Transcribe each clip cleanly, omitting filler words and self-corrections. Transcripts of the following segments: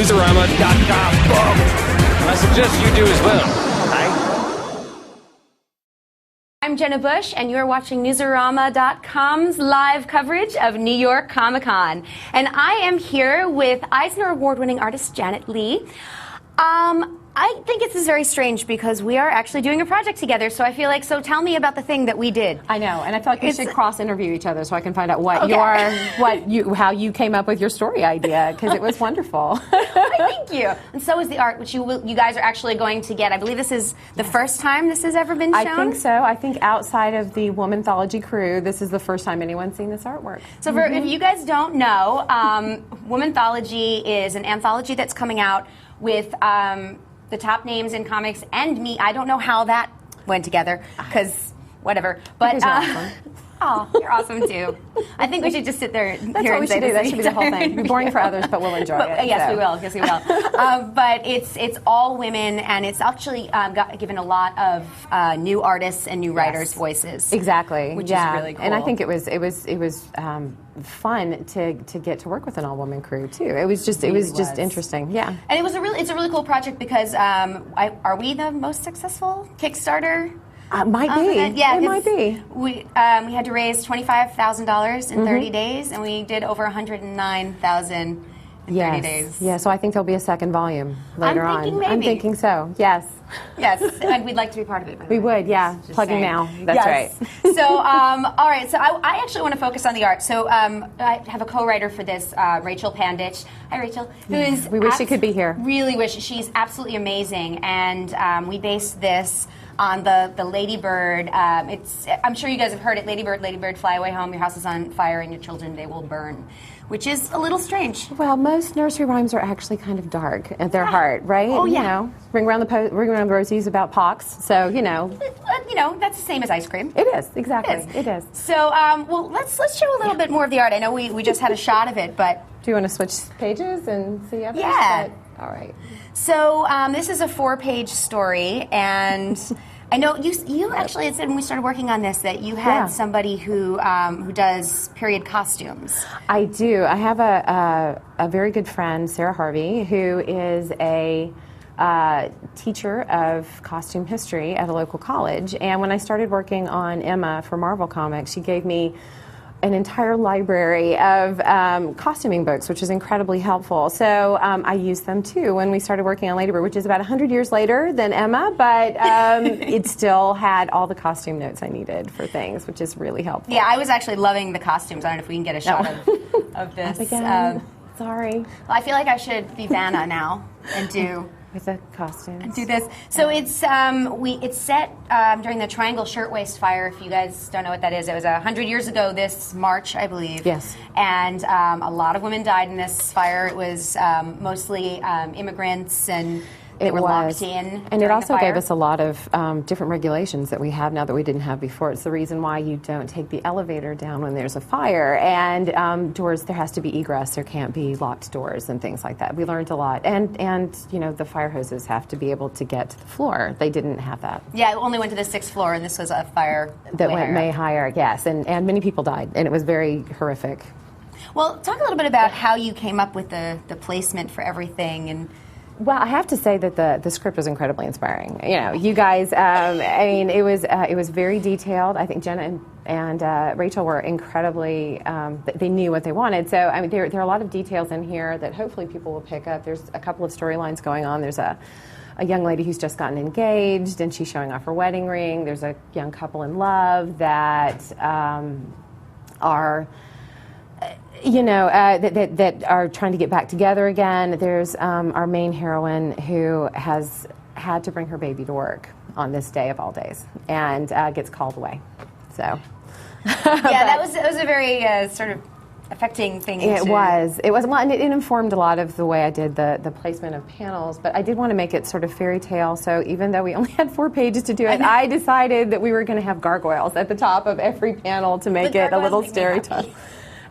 Newsarama.com. Boom! I suggest you do as well. Hi. I'm Jenna Busch, and you're watching Newsarama.com's live coverage of New York Comic Con. And I am here with Eisner Award-winning artist Janet Leigh. I think this is very strange because we are actually doing a project together, so I feel like, so tell me about the thing that we did. I know, and I feel like we should cross-interview each other so I can find out what okay. how you came up with your story idea, because it was wonderful. Thank you. And so is the art, which you guys are actually going to get. I believe this is the first time this has ever been shown? I think so. I think outside of the Womanthology crew, this is the first time anyone's seen this artwork. So for, if you guys don't know, Womanthology is an anthology that's coming out with the top names in comics and me. I don't know how that went together, because whatever. But you're awesome. Oh, you're awesome too. I think we should just sit there. That's what we should do. That should be the whole thing. It'll be boring for others, but we'll enjoy it. Yes, so. we will. Yes, we will. But it's all women, and it's actually given a lot of new artists and new writers voices. Exactly. Which is really cool. And I think it was fun to get to work with an all-woman crew too. It was just interesting. Yeah. And it's a really cool project because are we the most successful Kickstarter? Might be. Yeah, it might be. We had to raise $25,000 in 30 days, and we did over $109,000 in 30 days. Yeah, so I think there'll be a second volume later on. Maybe. I'm thinking so. Yes. Yes, and we'd like to be part of it. We would, yeah. Plugging now. That's right. So, all right. So I actually want to focus on the art. So I have a co-writer for this, Rachel Panditch. Hi, Rachel. We wish she could be here. Really wish. She's absolutely amazing, and we based this on the Ladybird. I'm sure you guys have heard it. Ladybird, fly away home. Your house is on fire, and your children, they will burn. Which is a little strange. Well, most nursery rhymes are actually kind of dark at their heart, right? Oh, yeah. You know, ring around the rosies about pox. So you know, that's the same as ice cream. It is, exactly. It is. So, well, let's show a little bit more of the art. I know we just had a shot of it, but do you want to switch pages and see others? Yeah. All right. So this is a 4-page story, and I know you actually had said when we started working on this that you had somebody who does period costumes. I do. I have a very good friend, Sarah Harvey, who is a teacher of costume history at a local college. And when I started working on Emma for Marvel Comics, she gave me an entire library of costuming books, which is incredibly helpful. So I used them too when we started working on Ladybird, which is about 100 years later than Emma, but it still had all the costume notes I needed for things, which is really helpful. Yeah, I was actually loving the costumes. I don't know if we can get a shot of this. Sorry. Well, I feel like I should be Vanna now and do... With the costumes. And do this. So it's set during the Triangle Shirtwaist Fire. If you guys don't know what that is, it was 100 years ago this March, I believe. Yes. And a lot of women died in this fire. It was mostly immigrants and they were locked in. And it also gave us a lot of different regulations that we have now that we didn't have before. It's the reason why you don't take the elevator down when there's a fire. And doors, there has to be egress. There can't be locked doors and things like that. We learned a lot. And you know, the fire hoses have to be able to get to the floor. They didn't have that. Yeah, it only went to the 6th floor, and this was a fire that went way higher, yes. And many people died, and it was very horrific. Well, talk a little bit about how you came up with the placement for everything. And well, I have to say that the script was incredibly inspiring. You know, you guys, I mean, it was very detailed. I think Jenna and Rachel were incredibly, they knew what they wanted. So, I mean, there are a lot of details in here that hopefully people will pick up. There's a couple of storylines going on. There's a young lady who's just gotten engaged, and she's showing off her wedding ring. There's a young couple in love that are... that are trying to get back together again. There's our main heroine who has had to bring her baby to work on this day of all days and gets called away. So, that was a very sort of affecting thing. It was. Well, and it informed a lot of the way I did the placement of panels, but I did want to make it sort of fairy tale, so even though we only had 4 pages to do it, I decided that we were going to have gargoyles at the top of every panel to make it a little stereotype.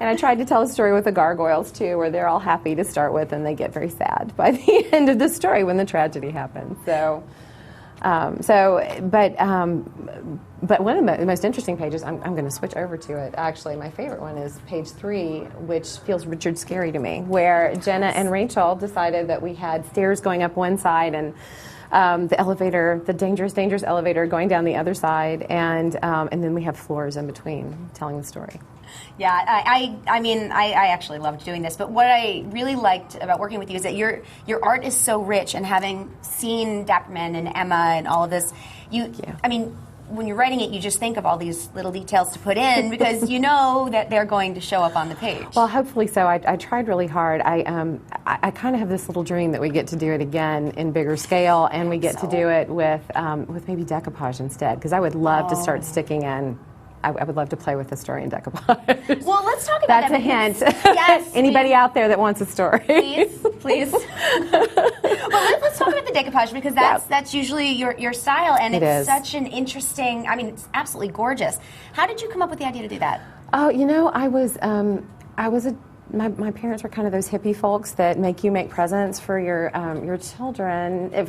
And I tried to tell a story with the gargoyles, too, where they're all happy to start with, and they get very sad by the end of the story when the tragedy happens. So, But one of the most interesting pages, I'm going to switch over to it. Actually, my favorite one is page 3, which feels Richard scary to me, where Jenna and Rachel decided that we had stairs going up one side and the elevator, the dangerous elevator going down the other side, and then we have floors in between telling the story. Yeah, I mean, I actually loved doing this, but what I really liked about working with you is that your art is so rich, and having seen Dapperman and Emma and all of this, I mean, when you're writing it, you just think of all these little details to put in because you know that they're going to show up on the page. Well, hopefully so. I tried really hard. I kind of have this little dream that we get to do it again in bigger scale, and we get to do it with maybe decoupage instead, because I would love to start sticking in. I would love to play with the story in decoupage. Well, let's talk about That's a hint. Yes. Anybody please. out there that wants a story? Please. Well, let's talk about the decoupage, because that's usually your style, and it's such an interesting. I mean, it's absolutely gorgeous. How did you come up with the idea to do that? Oh, you know, my parents were kind of those hippie folks that make you make presents for your children, at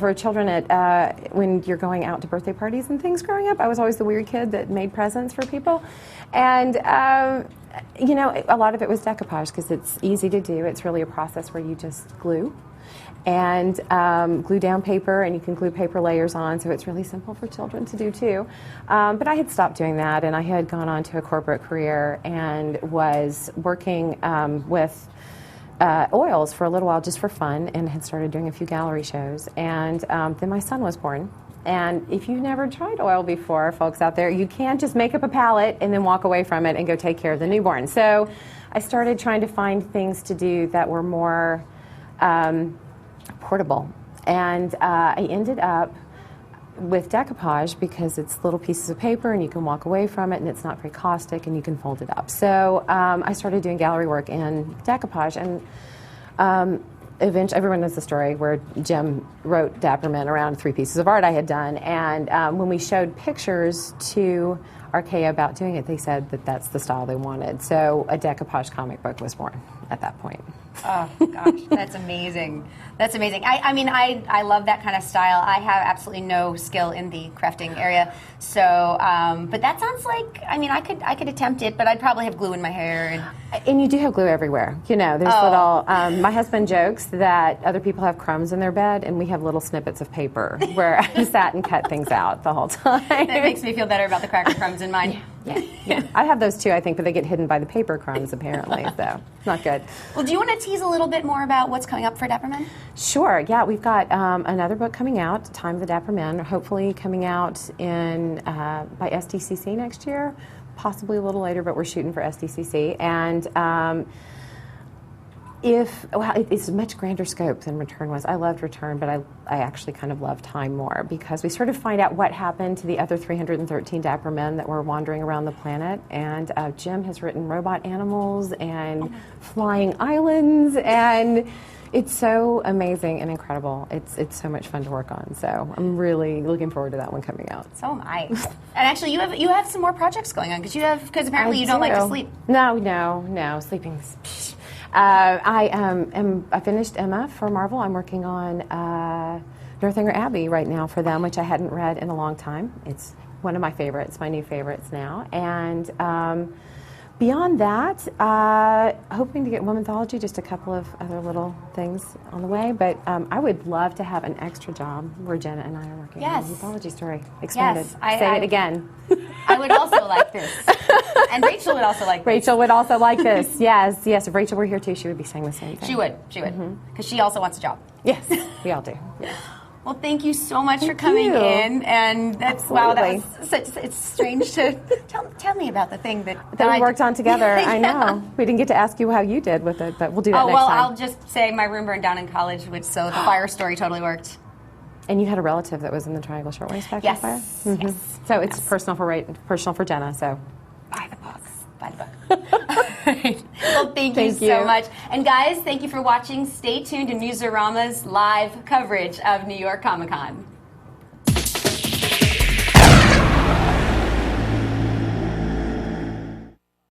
when you're going out to birthday parties and things growing up. I was always the weird kid that made presents for people. And, you know, a lot of it was decoupage because it's easy to do. It's really a process where you just glue and glue down paper, and you can glue paper layers on, so it's really simple for children to do too. But I had stopped doing that, and I had gone on to a corporate career and was working with oils for a little while just for fun, and had started doing a few gallery shows. And then my son was born. And if you've never tried oil before, folks out there, you can't just make up a palette and then walk away from it and go take care of the newborn. So I started trying to find things to do that were more portable, and I ended up with decoupage because it's little pieces of paper and you can walk away from it, and it's not very caustic, and you can fold it up. So I started doing gallery work in decoupage, and eventually everyone knows the story where Jim wrote Dapperman around 3 pieces of art I had done, and when we showed pictures to Archaea about doing it, they said that that's the style they wanted. So a decoupage comic book was born at that point. Oh, gosh, that's amazing. That's amazing. I mean, I love that kind of style. I have absolutely no skill in the crafting area. So, but that sounds like, I mean, I could attempt it, but I'd probably have glue in my hair. And you do have glue everywhere. You know, there's little, my husband jokes that other people have crumbs in their bed, and we have little snippets of paper where I sat and cut things out the whole time. That makes me feel better about the cracker crumbs in mine. Yeah. I have those too, I think, but they get hidden by the paper crumbs, apparently, so it's not good. Well, do you want to tease a little bit more about what's coming up for Dapperman? Sure, yeah. We've got another book coming out, Time of the Dapper Men, hopefully coming out in by SDCC next year, possibly a little later, but we're shooting for SDCC. And it's a much grander scope than Return was. I loved Return, but I actually kind of love Time more, because we sort of find out what happened to the other 313 Dapper Men that were wandering around the planet. And Jim has written robot animals and flying islands, and it's so amazing and incredible. It's so much fun to work on. So I'm really looking forward to that one coming out. So am I. And actually, you have some more projects going on because apparently you don't like to sleep. No, sleeping's. I finished Emma for Marvel. I'm working on Northanger Abbey right now for them, which I hadn't read in a long time. It's one of my favorites, my new favorites now. And beyond that, hoping to get Womanthology, just a couple of other little things on the way. But I would love to have an extra job where Jenna and I are working on a Womanthology story. Expanded. Yes, Say it again. I would also like this. And Rachel would also like this. Rachel would also like this. Yes. If Rachel were here too, she would be saying the same thing. She would. Because she also wants a job. Yes, we all do. Yes. Well, thank you so much for coming in. And that's, wow, that was it's strange to tell me about the thing that we worked on together. I know. We didn't get to ask you how you did with it, but we'll do that next time. I'll just say my room burned down in college, so the fire story totally worked. And you had a relative that was in the Triangle Shirtwaist Factory fire? Mm-hmm. Yes. So it's personal for Jenna, so buy the books. Buy the book. Well, thank you so much. And guys, thank you for watching. Stay tuned to Newsarama's live coverage of New York Comic Con.